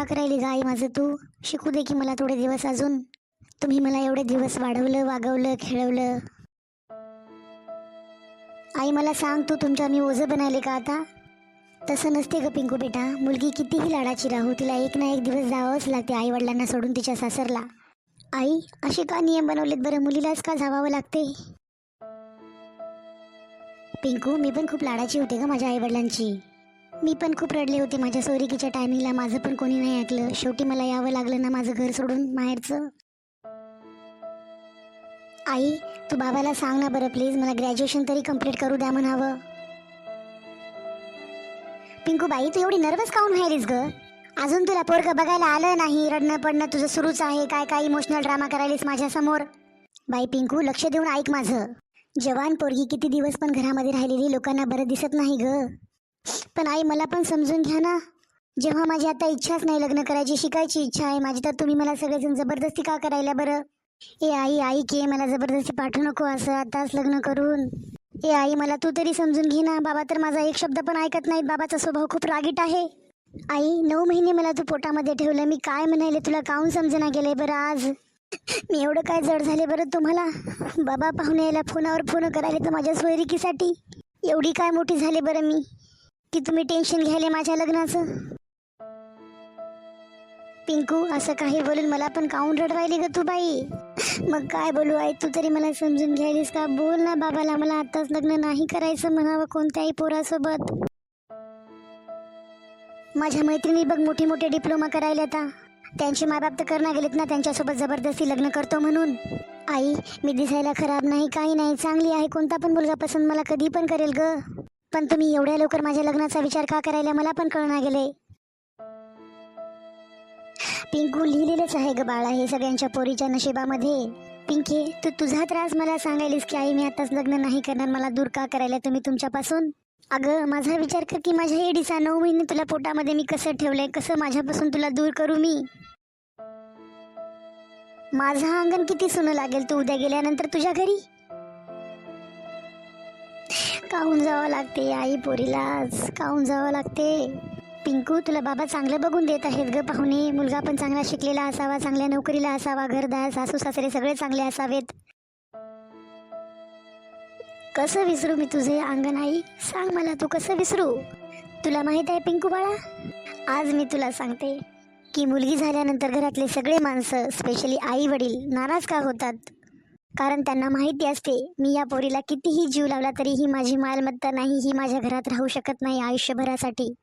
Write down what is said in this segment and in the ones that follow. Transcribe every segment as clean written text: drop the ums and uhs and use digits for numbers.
का करायली ग आई माझं तू? शिकू दे की मला थोडे दिवस अजून. तुम्ही मला एवढे दिवस वाढवलं, वागवलं, खेळवलं. आई मला सांग, तू तुमच्या मी ओझं बनायले का आता? तसं नसते ग पिंकू बेटा. मुलगी कितीही लाडाची राहू, तिला एक ना एक दिवस जावंच लागते आई वडिलांना सोडून तिच्या सासरला. आई, असे का नियम बनवलेत बरं? मुलीलाच का जावावं लागते? पिंकू, मी पण खूप लाडाची होते ग माझ्या आई वडिलांची. मी पण खूप रडले होते माझ्या सोयरिकीच्या टायमिंगला. माझं पण कोणी नाही ऐकलं. शेवटी मला यावं लागलं ना माझं घर सोडून माहेरचं. आई, तू बाबाला सांग ना बरं प्लीज, मला ग्रॅज्युएशन तरी कंप्लीट करू द्या म्हणावं. पिंकू बाई, तू एवढी नर्वस काऊन व्हायलीस ग? अजून तुला पोरगं बघायला आलं नाही, रडणं पडणं तुझं सुरूच आहे. काय काय इमोशनल ड्रामा करायलीस माझ्यासमोर. बाई पिंकू, लक्ष देऊन ऐक माझं. जवान पोरगी किती दिवस पण घरामध्ये राहिलेली लोकांना बरं दिसत नाही ग. पण आई, मला पण समजून घ्या ना. जेव्हा माझी आता इच्छाच नाही लग्न करायची, शिकायची इच्छा आहे माझी, तर तुम्ही मला सगळेजण जबरदस्ती का करायला बरं? ए आई, आई के मला जबरदस्ती पाठवू नको असं आताच लग्न करून. ए आई, मला तू तरी समजून घे ना. बाबा तर माझा एक शब्द पण ऐकत नाही. बाबाचा स्वभाव खूप रागीट आहे. आई, 9 महिने मला तू पोटामध्ये ठेवलं. मी काय म्हणाले तुला काऊन समजना गेले बरं आज? मी एवढं काय जड झाले बरं तुम्हाला? बाबा पाहुणे यायला फोनावर फोन करायला तर माझ्या सोयरिकीसाठी. एवढी काय मोठी झाले बरं मी की तुम्ही टेन्शन घ्यायले माझ्या लग्नाचं? पिंकू, असं काही बोलून मला पण काऊन रडवायली ग तू बाई? मग काय बोलू आई, तू तरी मला समजून घ्यायलीस का? बोल ना बाबाला, मला आताच लग्न नाही करायचं म्हणावं कोणत्याही पोरासोबत. माझ्या मैत्रिणी बघ मोठे मोठे डिप्लोमा करायला आता. त्यांचे मायबाप तर करणं गेलेत ना त्यांच्यासोबत जबरदस्ती लग्न करतो म्हणून. आई, मी दिसायला खराब नाही, काही नाही, चांगली आहे. कोणता पण मुलगा पसंत मला कधी पण करेल ग. पण तुम्ही एवढ्या लवकर माझ्या लग्नाचा विचार का करायला मला पण कळना गेले. पिंकू, लिहिलेलंच आहे ग बाळा हे सगळ्यांच्या पोरीच्या नशिबामध्ये. पिंकी, तू तुझा त्रास मला सांगायलीस की आई मी आताच लग्न नाही करणार, मला दूर का करायला तुम्ही तुमच्यापासून? अगं, माझा विचार कर की माझ्या एडीचा 9 महिने तुला पोटामध्ये मी कसं ठेवलंय, कसं माझ्यापासून तुला दूर करू मी? माझं अंगण किती सुनं लागेल तू उद्या गेल्यानंतर तुझ्या घरी. काहून जावं लागते आई पोरीलाच, काहून जावं लागते? पिंकू, तुला बाबा चांगलं बघून देत आहेत ग पाहुणे. मुलगा पण चांगला शिकलेला असावा, चांगल्या नोकरीला असावा, घरदार सासू सासरे सगळे चांगले असावेत. कसं विसरू मी तुझे अंगण आई? सांग मला, तू कसं विसरू? तुला माहित आहे पिंकू बाळा, आज मी तुला सांगते की मुलगी झाल्यानंतर घरातले सगळे माणसं, स्पेशली आई वडील, नाराज का होतात? कारण त्यांना माहिती असते मी या पोरीला कितीही जीव लावला तरी ही माझी मालमत्ता नाही, ही माझ्या घरात राहू शकत नाही आयुष्यभरासाठी.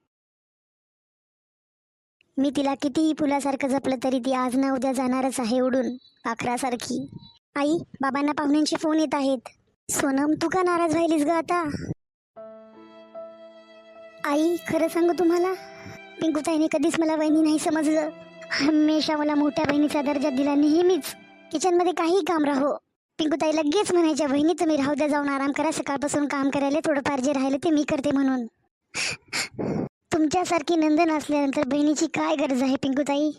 मी तिला कितीही फुलासारखं जपलं तरी ती आज ना उद्या जाणारच आहे उडून, पाखरासारखी. आई, बाबांना पाहुण्यांचे फोन येत आहेत. सोनम, तू का नाराज व्हायलीस ग आता? आई, खरं सांगू तुम्हाला, पिंकूताईने कधीच मला वहिनी नाही समजलं. हमेशा मला मोठ्या बहिणीचा दर्जा दिला. नेहमीच किचनमध्ये काही काम राहो, पिंकूताई लगेच म्हणायच्या, बहिणी तुम्ही राहू द्या, जाऊन आराम करा, सकाळपासून काम करायला थोडंफार जे राहिले ते मी करते म्हणून. तुमच्यासारखी नंदन असल्यानंतर बहिणीची काय गरज आहे पिंकूताई?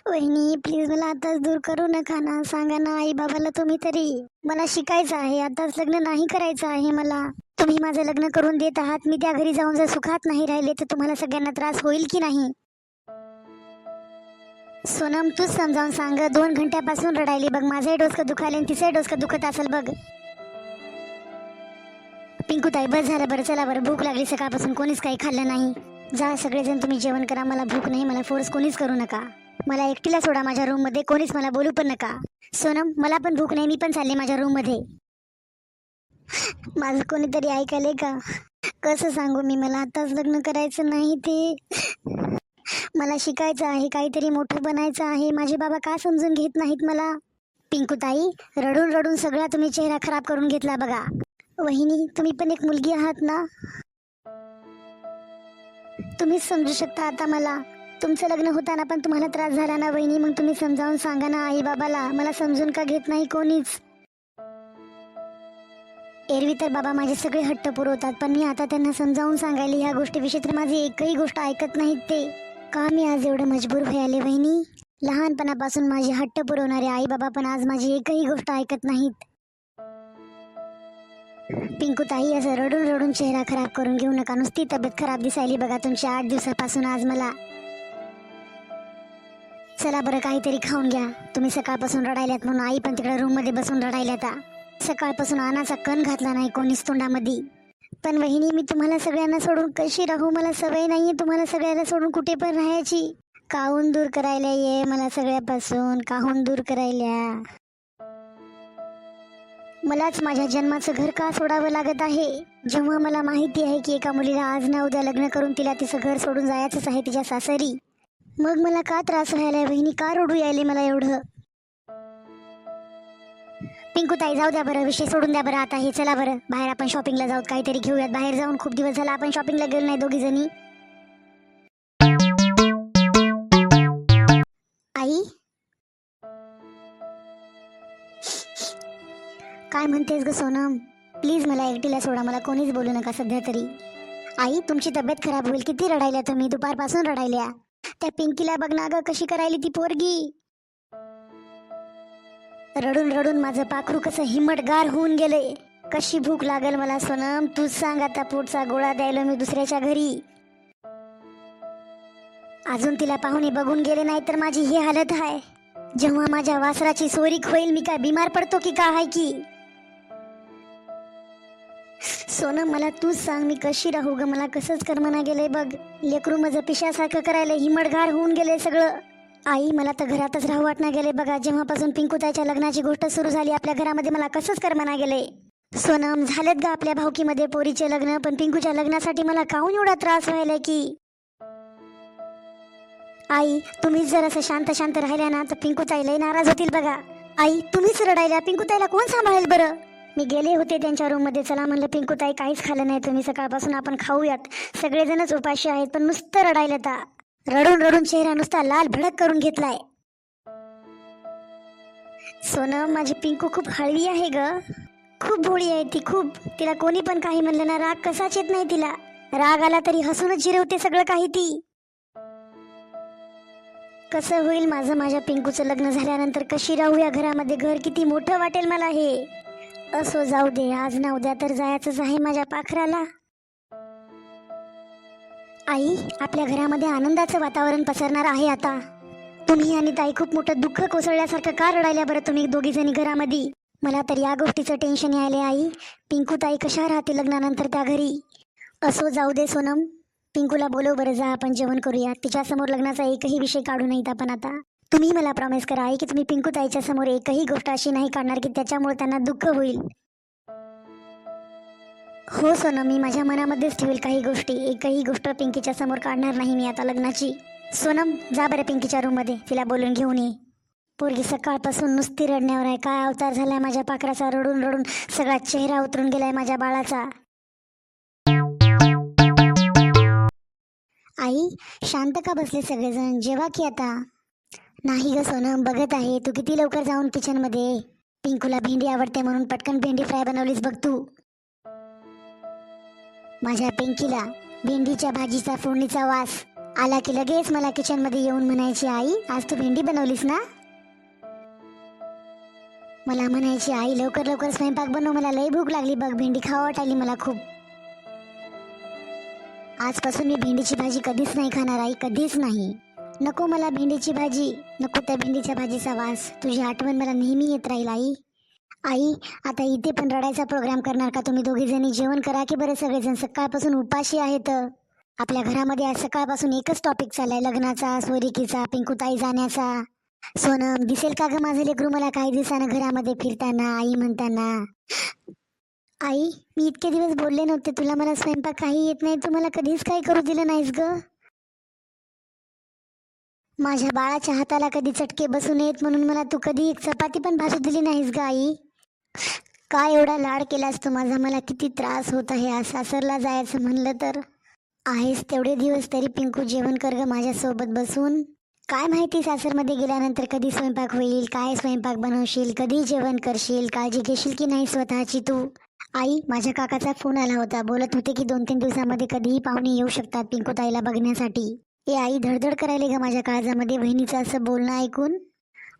वहिनी प्लीज मला आताच दूर करू नका ना. सांगा ना आई बाबाला तुम्ही तरी. मला शिकायचं आहे, आताच लग्न नाही करायचं आहे मला. तुम्ही माझं लग्न करून देत आहात, मी त्या घरी जाऊन जर सुखात नाही राहिले तर तुम्हाला सगळ्यांना त्रास होईल की नाही? सोनम, तूच समजावून सांग. 2 घंट्यापासून रडायली बघ. माझंही डोसकं दुखायला आणि तिचंही डोसकं दुखत असेल बघ. पिंकूताई, बस झालं बरं, चला बरं, भूक लागली, सकाळपासून कोणीच काही खाल्लं नाही. जा सगळेजण तुम्ही जेवण करा, मला भूक नाही. मला फोर्स कोणीच करू नका. मला एकटीला सोडा माझ्या रूम मध्ये, कोणीच मला बोलू पण नका. सोनम, मला पण भूक नाही, मी पण चालले माझ्या रूम मध्ये. माझं कोणीतरी ऐकायले का? कसं सांगू मी, मला आताच लग्न करायचं नाही, ते मला शिकायचं आहे, काहीतरी मोठं बनायचं आहे. माझे बाबा का समजून घेत नाहीत मला? पिंकूताई, रडून रडून सगळा तुम्ही चेहरा खराब करून घेतला बघा. वहिनी, तुम्ही पण एक मुलगी आहात ना, तुम्हीच समजू शकता आता मला. तुमचं लग्न होताना पण तुम्हाला त्रास झाला ना वहिनी, मग तुम्ही समजावून सांगा ना आई बाबाला. मला समजून का घेत नाही कोणीच? एरवी तर बाबा माझे सगळे हट्ट पुरवतात, पण मी आता त्यांना समजावून सांगायला ह्या गोष्टीविषयी तर माझी एकही गोष्ट ऐकत नाहीत ते. का मी आज एवढं मजबूर व्हायले वहिनी? लहानपणापासून माझे हट्ट पुरवणारे आई बाबा पण आज माझी एकही गोष्ट ऐकत नाहीत. पिंकूताई, असं रडून रडून चेहरा खराब करून घेऊ नका. नुसती तब्येत खराब दिसायली बघा तुमची 8 दिवसापासून आज मला. चला बरं काहीतरी खाऊन घ्या. तुम्ही सकाळपासून रडायल्यात म्हणून आई पण तिकडे रूम मध्ये बसून रडायल्यात. सकाळपासून अन्नाचा कण घातला नाही कोणीच तोंडामध्ये. पण वहिनी, मी तुम्हाला सगळ्यांना सोडून कशी राहू? मला सवय नाहीये तुम्हाला सगळ्याला सोडून कुठे पण राहायची. काहून दूर करायला ये मला सगळ्यापासून, काहून दूर करायला? मलाच माझ्या जन्माचं घर का सोडावं लागत आहे, जेव्हा मला माहिती आहे की एका मुलीला आज ना उद्या लग्न करून तिला तिचं घर सोडून जायचंच आहे तिच्या सासरी. मग मला का त्रास व्हायलाय वहिनी? का रडू यायले मला एवढं? पिंकू ताई, जाऊ द्या बरं, विषय सोडून द्या बरं आता हे. चला बरं बाहेर आपण शॉपिंगला जाऊ, काहीतरी घेऊयात. बाहेर जाऊन खूप दिवस झाला आपण शॉपिंगला गेलो नाही दोघी जणी. आई, काय म्हणतेस ग सोनम? प्लीज मला एकटीला सोडा, मला कोणीच बोलू नका सध्या तरी. आई, तुमची तब्येत खराब होईल. किती रडायल्या तुम्ही, दुपारपासून रडायल्या. त्या पिंकीला बघ ना ग, कशी करायली ती पोरगी. रडून रडून माझं पाखरू कसं हिम्मतगार होऊन गेलंय. कशी भूक लागल मला सोनम, तूच सांग आता. पोटचा गोळा द्यायला मी दुसऱ्याच्या घरी. अजून तिला पाहुणे बघून गेले नाही तर माझी ही हालत आहे. जेव्हा माझ्या वासराची सोरीक होईल, मी काय बिमार पडतो की काय आहे की? सोनम, मला तूच सांग मी कशी राहू ग? मला कसंच करमना गेलंय बघ. लेकरू माझं पिशासारखं करायला हिम्मतगार होऊन गेलंय सगळं. आई, मला तर घरातच राहू वाटना गेले बघा. जेव्हापासून पिंकूताईच्या लग्नाची गोष्ट सुरू झाली आपल्या घरामध्ये, मला कसंच करमना गेले. सोनम, झालेत ग आपल्या भावकीमध्ये पोरीचे लग्न, पण पिंकूच्या लग्नासाठी मला काहून एवढा त्रास व्हायलाय की? आई, तुम्हीच जर असं शांत शांत राहिल्या ना तर पिंकूताई लय नाराज होतील बघा. आई, तुम्हीच रडायला, पिंकूताईला कोण सांभाळेल बरं? मी गेले होते त्यांच्या रूम मध्ये. चला म्हणलं पिंकूताई, काहीच खाल्लं नाही तुम्ही सकाळपासून, आपण खाऊयात. सगळेजणच उपाशी आहेत पण नुसतं रडायला. ता रडून रडून चेहरा नुसता लाल भडक करून घेतलाय. सोनम, माझी पिंकू खूप हळवी आहे ग, खूप भोळी आहे ती खूप. तिला कोणी पण काही म्हणलं ना राग कसाच येत नाही तिला. राग आला तरी हसूनच जिरवते सगळं काही ती. कसं होईल माझं माझ्या पिंकूचं लग्न झाल्यानंतर? कशी राहू या घरामध्ये? घर किती मोठं वाटेल मला हे. असो, जाऊ दे, आज ना उद्या तर जायचंच आहे माझ्या पाखराला. आई, आपल्या घरामध्ये आनंदाचं वातावरण पसरणार आहे आता. तुम्ही आणि ताई खूप मोठं दुःख कोसळल्यासारखं का रडायल्या बरं तुम्ही दोघी जणी घरामध्ये? मला तर या गोष्टीचं टेन्शन यायले आई. पिंकू ताई कशा राहते लग्नानंतर त्या घरी? असो, जाऊ दे सोनम, पिंकूला बोलव बरं, जा आपण जेवण करूया. तिच्यासमोर लग्नाचा एकही विषय काढू नयेत आपण आता. तुम्ही मला प्रॉमिस करा आई की तुम्ही पिंकू ताईच्या समोर एकही गोष्ट अशी नाही काढणार की त्याच्यामुळे त्यांना दुःख होईल. हो सोनम, मी माझ्या मनामध्येच ठेवेल काही गोष्टी. एकही गोष्ट पिंकीच्या समोर काढणार नाही मी आता लग्नाची. सोनम, जा बरं पिंकीच्या रूम मध्ये, तिला बोलून घेऊन ये. पोरगी सकाळपासून नुसती रडण्यावर आहे. काय अवतार झालाय माझ्या पाखराचा, रडून रडून सगळा चेहरा उतरून गेलाय माझ्या बाळाचा. आई, शांत का बसले सगळेजण? जेवा की आता. नाही ग सोनम, बघत आहे. तू किती लवकर जाऊन किचन मध्ये. पिंकूला भेंडी आवडते म्हणून पटकन भेंडी फ्राय बनवलीस बघ तू. माझ्या पिंकीला भेंडीच्या भाजीचा फोडणीचा वास आला की लगेच मला किचन मध्ये येऊन म्हणायची, आई आज तू भेंडी बनवलीस ना? मला म्हणायची, आई लवकर लवकर स्वयंपाक बनव, मला लई भूक लागली बघ, भेंडी खावा वाटायली मला खूप. आजपासून मी भेंडीची भाजी कधीच नाही खाणार आई, कधीच नाही. नको मला भेंडीची भाजी, नको त्या भेंडीच्या भाजीचा वास. तुझी आठवण मला नेहमी येत राहील आई. आई, आता इथे पण रडायचा प्रोग्राम करणार का तुम्ही दोघी जणी? जेवण करा की बरं सगळेजण, सकाळपासून उपाशी आहेत. आपल्या घरामध्ये आज सकाळपासून एकच टॉपिक चाललाय, लग्नाचा, सोरिकीचा, पिंकूताई जाण्याचा. सोनम, दिसेल का ग माझं लेकरू मला काही दिवसानं घरामध्ये फिरताना, आई म्हणताना? आई, मी इतके दिवस बोलले नव्हते तुला, मला स्वयंपाक काही येत नाही, तू मला कधीच काही करू दिलं नाहीस ग. माझ्या बाळाच्या हाताला कधी चटके बसू नयेत म्हणून मला तू कधी एक चपाती पण भाजू दिली नाहीस ग आई. काय एवढा लाड केलास तू माझा, मला किती त्रास होत आहे. आज सासरला जायचं म्हणलं तर. आहेस तेवढे दिवस तरी पिंकू जेवण कर ग माझ्यासोबत बसून. काय माहिती सासरमध्ये गेल्यानंतर कधी स्वयंपाक होईल, काय स्वयंपाक बनवशील, कधी जेवण करशील, काळजी घेशील की नाही स्वतःची तू. आई, माझ्या काकाचा फोन आला होता, बोलत होते की 2-3 दिवसामध्ये कधीही पाहुणे येऊ शकतात पिंकूताईला बघण्यासाठी. ए आई, धडधड करायले ग माझ्या काळजामध्ये बहिणीचं असं बोलणं ऐकून.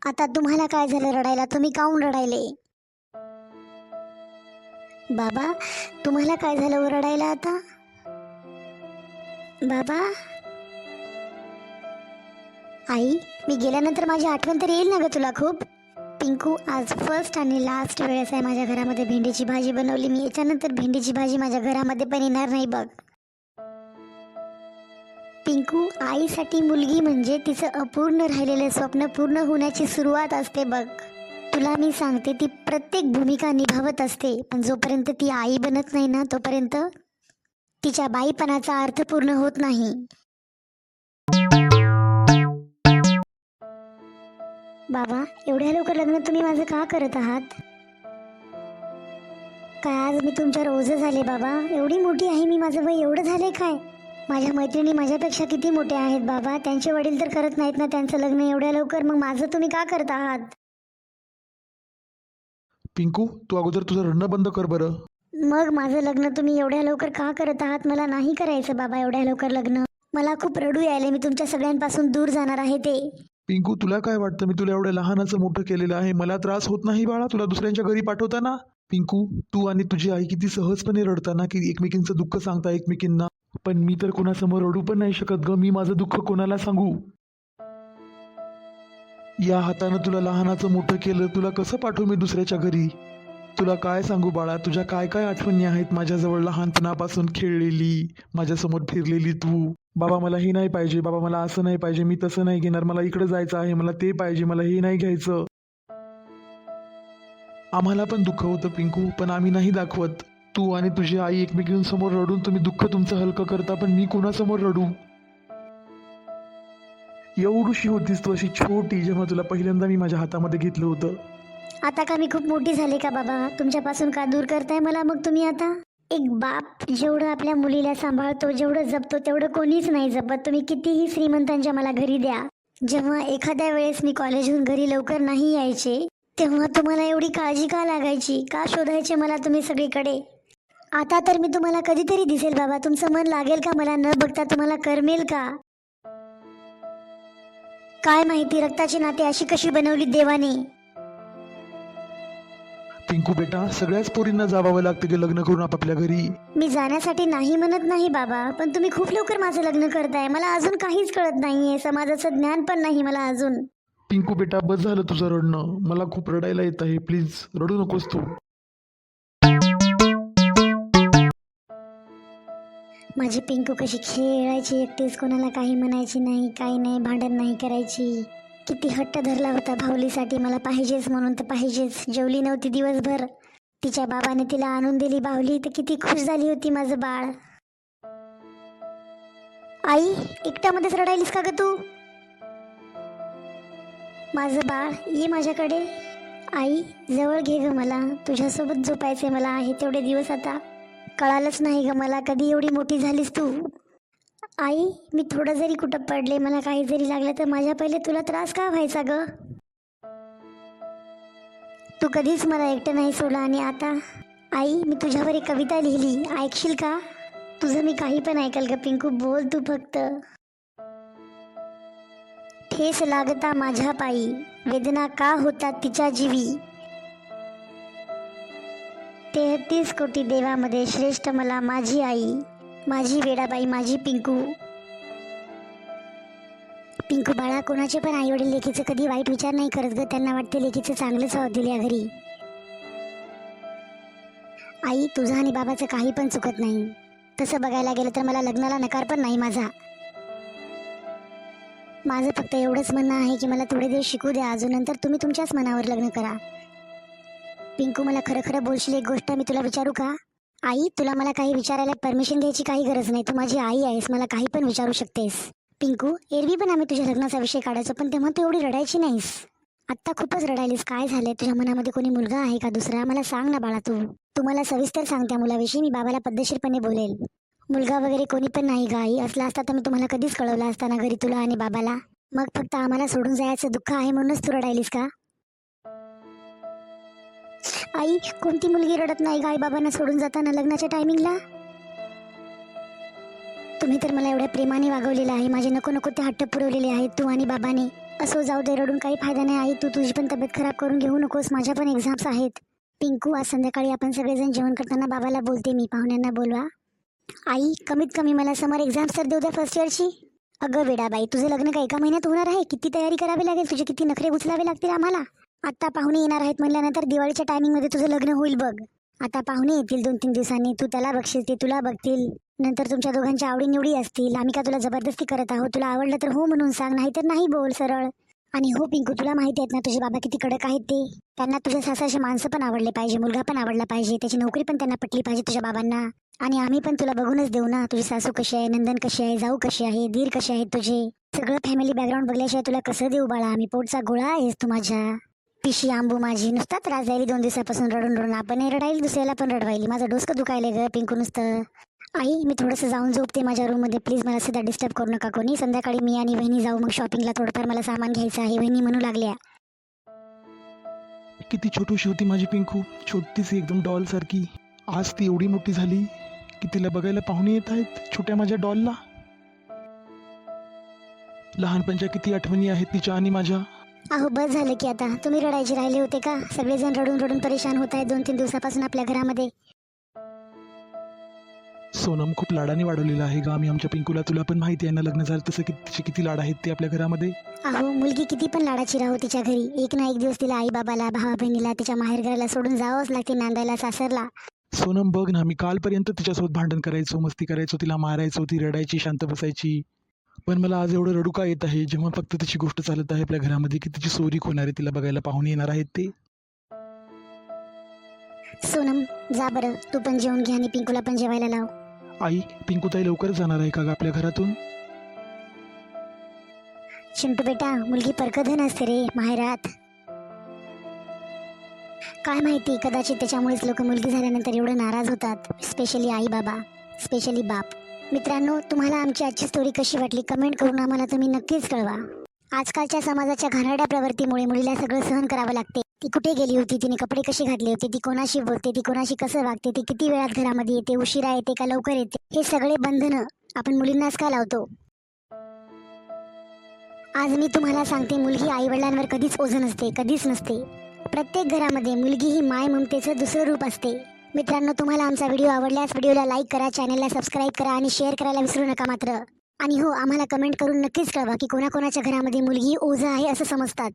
आता तुम्हाला काय झालं रडायला? तुम्ही काऊन रडायले? बाबा, तुम्हाला काय झालं रडायला आता? बाबा, आई, मी गेल्यानंतर माझी आठवण तर येईल ना ग तुला खूप. पिंकू, आज फर्स्ट आणि लास्ट वेळेस आहे माझ्या घरामध्ये भेंडीची भाजी बनवली मी. याच्यानंतर भेंडीची भाजी माझ्या घरामध्ये पण येणार नाही बघ. पिंकू, आईसाठी मुलगी म्हणजे तिचं अपूर्ण राहिलेलं स्वप्न पूर्ण होण्याची सुरुवात असते बघ. तुला मी सांगते, ती प्रत्येक भूमिका निभावत असते, पण जोपर्यंत ती आई बनत नाही ना तोपर्यंत तिच्या बाईपणाचा अर्थ पूर्ण होत नाही. बाबा, एवढ्या लवकर लग्न तुम्ही माझं का करत आहात? काय आज मी तुमच्यावर ओझं झाले बाबा? एवढी मोठी आहे मी, माझं वय एवढं झालंय काय? माझ्या मैत्रिणी माझ्यापेक्षा किती मोठ्या आहेत बाबा. त्यांचे वडील तर करत नाहीत ना त्यांचं लग्न एवढ्या लवकर, मग माझं तुम्ही का करत आहात? पिंकू, तू अगोदर तुझं रडणं बंद कर बरं. मग माझं लग्न तुम्ही एवढ्या लवकर का करत आहात? मला नाही करायचं बाबा एवढ्या लवकर लग्न. मला खूप रडू यायले, मी तुमच्या सगळ्यांपासून दूर जाणार आहे ते. पिंकू, तुला काय वाटतं? मी तुला एवढं लहानाचं मोठं केलेलं आहे. मला त्रास होत नाही बाळा तुला दुसऱ्यांच्या घरी पाठवताना? पिंकू, तू आणि तुझी आई किती सहजपणे रडताना, की एकमेकींचं दुःख सांगता एकमेकींना. पण मी तर कोणासमोर रडू पण नाही शकत ग. मी माझं दुःख कोणाला सांगू? या हातानं तुला लहानाचं मोठं केलं, तुला कसं पाठवू मी दुसऱ्याच्या घरी? तुला काय सांगू बाळा, तुझ्या काय काय आठवणी आहेत माझ्याजवळ लहानपणापासून खेळलेली, माझ्यासमोर फिरलेली तू. बाबा मला हे नाही पाहिजे, बाबा मला असं नाही पाहिजे, मी तसं नाही घेणार, मला इकडे जायचं आहे, मला ते पाहिजे, मला हे नाही घ्यायचं. आम्हाला पण दुःख होतं पिंकू, पण आम्ही नाही दाखवत. तू आणि तुझी आई एकमेकींसमोर रडून तुम्ही दुःख तुमचं हलकं करता, पण मी कोणासमोर रडू? एवढीशी होतीस तू, अशी छोटी, जेव्हा तुला पहिल्यांदा मी माझ्या हातामध्ये घेतलं होतं. आता का मी खूप मोठी झाले का बाबा? तुमच्यापासून का दूर करताय मला मग तुम्ही आता? एक बाप जेवढं आपल्या मुलीला सांभाळतो, जेवढं जपतो, तेवढं कोणीच नाही जपत. तुम्ही कितीही श्रीमंतांच्या मला घरी द्या, जेव्हा एखाद्या वेळेस मी कॉलेजहून घरी लवकर नाही यायचे, तेव्हा तुम्हाला एवढी काळजी का लागायची? का शोधायचे मला तुम्ही सगळीकडे? आता तर मी तुम्हाला कधीतरी दिसेल बाबा. तुमचं मन लागेल का मला न बघता? तुम्हाला करमेल का? काय माहिती रक्ताची नाते अशी कशी बनवली देवाने. पिंकू बेटा, सगळ्याच पोरींना जावं लागतं की लग्न करून आपापल्या घरी. मी जाण्यासाठी नाही म्हणत नाही बाबा, पण तुम्ही खूप लवकर माझं लग्न करताय. मला अजून काहीच कळत नाहीये, समाजाचं ज्ञान पण नाही मला अजून. पिंकू बेटा, बस झालं तुझं रडणं. मला खूप रडायला येत आहे, प्लीज रडू नकोस तू. माझी पिंकू कशी खेळायची एकटीच, कोणाला काही म्हणायची नाही, काही नाही, भांडण नाही करायची. किती हट्ट धरला होता बाहुलीसाठी, मला पाहिजेच म्हणून तर पाहिजेच. जेवली नव्हती दिवसभर, तिच्या बाबाने तिला आणून दिली बाहुली, तर किती खुश झाली होती माझं बाळ. आई, एकट्यामध्येच रडायलीस का ग तू? माझं बाळ ये माझ्याकडे. आई, जवळ घे ग मला, तुझ्यासोबत झोपायचे मला आहे तेवढे दिवस. आता कळालंच नाही ग मला कधी एवढी मोठी झालीस तू. आई, मी थोडं जरी कुठं पडले, मला काही जरी लागलं तर माझ्या पहिले तुला त्रास का व्हायचा ग? तू कधीच मला एकटं नाही सोडलं, आणि आता आई, मी तुझ्यावर एक कविता लिहिली, ऐकशील का? तुझं मी काही पण ऐकल ग पिंकू, बोल तू फक्त. ठेस लागता माझ्या पायी, वेदना का होतात तिच्या जीवी. 33 कोटी देवामध्ये श्रेष्ठ मला माझी आई, माझी वेडाबाई, माझी पिंकू. पिंकू बाळा, कोणाचे पण आई वडील लेकीचं कधी वाईट विचार नाही करत ग. त्यांना वाटते लेकीचं चांगलंच व्हावं दिल्या घरी. आई, तुझं आणि बाबाचं काही पण चुकत नाही. तसं बघायला गेलं तर मला लग्नाला नकार पण नाही माझा. माझं फक्त एवढंच म्हणणं आहे की मला थोडे दिवस शिकू द्या अजून, नंतर तुम्ही तुमच्याच मनावर लग्न करा. पिंकू, मला खरं खरं बोलशील एक गोष्ट मी तुला विचारू का? आई, तुला मला काही विचारायला परमिशन घ्यायची काही गरज नाही. तू माझी आई आहेस, मला काही पण विचारू शकतेस. पिंकू, एरवी पण आम्ही तुझ्या लग्नाचा विषय काढायचो, पण तेव्हा तू एवढी रडायची नाहीस. आत्ता खूपच रडायलीस. काय झालंय? तुझ्या मनामध्ये कोणी मुलगा आहे का दुसरा? मला सांग ना बाळा तू मला सविस्तर सांग त्या मुलाविषयी. मी बाबाला पद्धतशीरपणे बोलेल. मुलगा वगैरे कोणी पण नाही ग आई. असला असता तर मी तुम्हाला कधीच कळवलं असताना घरी तुला आणि बाबाला. मग फक्त आम्हाला सोडून जायचं दुःख आहे म्हणूनच तू रडायलीस का? आई, कोणती मुलगी रडत नाही ग आई बाबांना सोडून जाताना लग्नाच्या टायमिंगला? तुम्ही तर मला एवढ्या प्रेमाने वागवलेलं आहे. माझे नको नको ते हट्ट पुरवलेले आहेत तू आणि बाबाने. असो, जाऊ दे, रडून काही फायदा नाही आई. तू तुझी पण तब्येत खराब करून घेऊ नकोस, माझ्या पण एक्झाम्स आहेत. पिंकू, आज संध्याकाळी आपण सगळेजण जेवण करताना बाबाला बोलते मी, पाहुण्यांना बोलवा. आई, कमीत कमी मला समर एक्झाम्स तर देऊ द्या फर्स्ट इयरची. अगं वेडाबाई, तुझं लग्न काय एका महिन्यात होणार आहे? किती तयारी करावी लागेल, तुझे किती नखरे उचलावे लागतील आम्हाला. आता पाहुणे येणार आहेत म्हणल्यानंतर दिवाळीच्या टायमिंगमध्ये तुझं लग्न होईल बघ. आता पाहुणे येतील 2-3 दिवसांनी, तू त्याला बघशील, ते तुला बघतील. नंतर तुमच्या दोघांच्या आवडीनिवडी असतील. आम्ही का तुला जबरदस्ती करत आहोत? तुला आवडलं तर हो म्हणून सांग, नाही तर नाही बोल सरळ. आणि हो पिंकू, तुला माहिती आहेत ना तुझे बाबा किती कडक आहेत ते. त्यांना तुझ्या सासरचे माणसं पण आवडले पाहिजे, मुलगा पण आवडला पाहिजे, त्याची नोकरी पण त्यांना पटली पाहिजे तुझ्या बाबांना. आणि आम्ही पण तुला बघूनच देऊ ना, तुझी सासू कशी आहे, नंदन कशी आहे, जाऊ कशी आहे, धीर कसे आहेत तुझे. सगळं फॅमिली बॅकग्राऊंड बघल्याशिवाय तुला कसं देऊ बाळा आम्ही? पोटचा गोळा आहेस तू माझ्या. पिशी आंबू माझी, नुसता त्रास जाईल 2 दिवसापासून रडून रडून. आपण रडाईल, दुसऱ्याला पण रडवायली. माझं डोसकं दुखायले ग पिंकू नुसतं. आई, मी थोडंसं जाऊन झोपते माझ्या रूममध्ये, प्लीज मला सध्या डिस्टर्ब करू नका कोणी. संध्याकाळी मी आणि वहिनी जाऊ मग शॉपिंगला, थोडंफार मला सामान घ्यायचं आहे, वहिनी म्हणू लागल्या. किती छोटूशी होती माझी पिंकू, छोटीशी एकदम डॉल सारखी. आज ती एवढी मोठी झाली की तिला बघायला पाहुणे येत आहेत, छोट्या माझ्या डॉलला. लहानपणच्या किती आठवणी आहेत तिच्या आणि माझ्या. अहो बस झालं की आता, तुम्ही रडायचे राहिले होते का? सगळेजण रडून रडून परेशान होत आहेत 2-3 दिवसापासून आपल्या घरामध्ये. सोनम खूप लाडाने वाढवलेला आहे ग आम्ही आमच्या पिंकूला. तुला पण माहिती आहे ना, लग्न झालं तसं तिचे किती लाड आहेत ते आपल्या घरामध्ये. अहो मुलगी किती पण लाडाची राहो तिच्या घरी, एक ना एक दिवस तिला आई बाबाला, भावा बहिणीला, तिच्या माहेरघराला सोडून जावंच लागते, नांदायला, सासरला. सोनम बघ ना, मी कालपर्यंत तिच्यासोबत भांडण करायचो, मस्ती करायचो, तिला मारायचो, ती रडायची, शांत बसायची. पण मला आज एवढं रडू का येत आहे जेव्हा फक्त तिची गोष्ट चालत आहे आपल्या घरामध्ये की तिची सोरीक होणार आहे, तिला बघायला पाहुणे येणार आहेत ते. सोनम जा बरं, तू पण जेवून घे आणि पिंकूला पण जेवायला लाव. आई, पिंकूताई लवकरच जाणार आहे का ग आपल्या घरातून? चिंटू बेटा, मुलगी परकधन असते रे माहेरात. काय माहिती, कदाचित त्याच्यामुळेच लोक मुलगी झाल्यानंतर एवढं नाराज होतात, स्पेशली आई बाबा, स्पेशली बाप. मित्रांनो, तुम्हाला आमची आजची स्टोरी कशी वाटली कमेंट करून आम्हाला तुम्ही नक्कीच कळवा. आजकालच्या समाजाच्या घाणेरड्या प्रवृत्तीमुळे मुलीला सगळं सहन करावं लागते. ती कुठे गेली होती, तिने कपडे कसे घातले होते, ती कोणाशी बोलते, ती कोणाशी कसं वागते, ती किती वेळात घरामध्ये येते, उशिरा येते का लवकर येते, हे सगळे बंधनं आपण मुलींनाच का लावतो? आज मी तुम्हाला सांगते, मुलगी आई वडिलांवर कधीच ओझं नसते, कधीच नसते. प्रत्येक घरामध्ये मुलगी ही माय ममतेचं दुसरं रूप असते. मित्रांनो, तुम्हाला आमचा व्हिडिओ आवडल्यास व्हिडिओला लाईक करा, चॅनलला सबस्क्राईब करा आणि शेअर करायला विसरू नका मात्र. आणि हो, आम्हाला कमेंट करून नक्कीच कळवा की कोणाकोणाच्या घरामध्ये मुलगी ओझं आहे असं समजतात.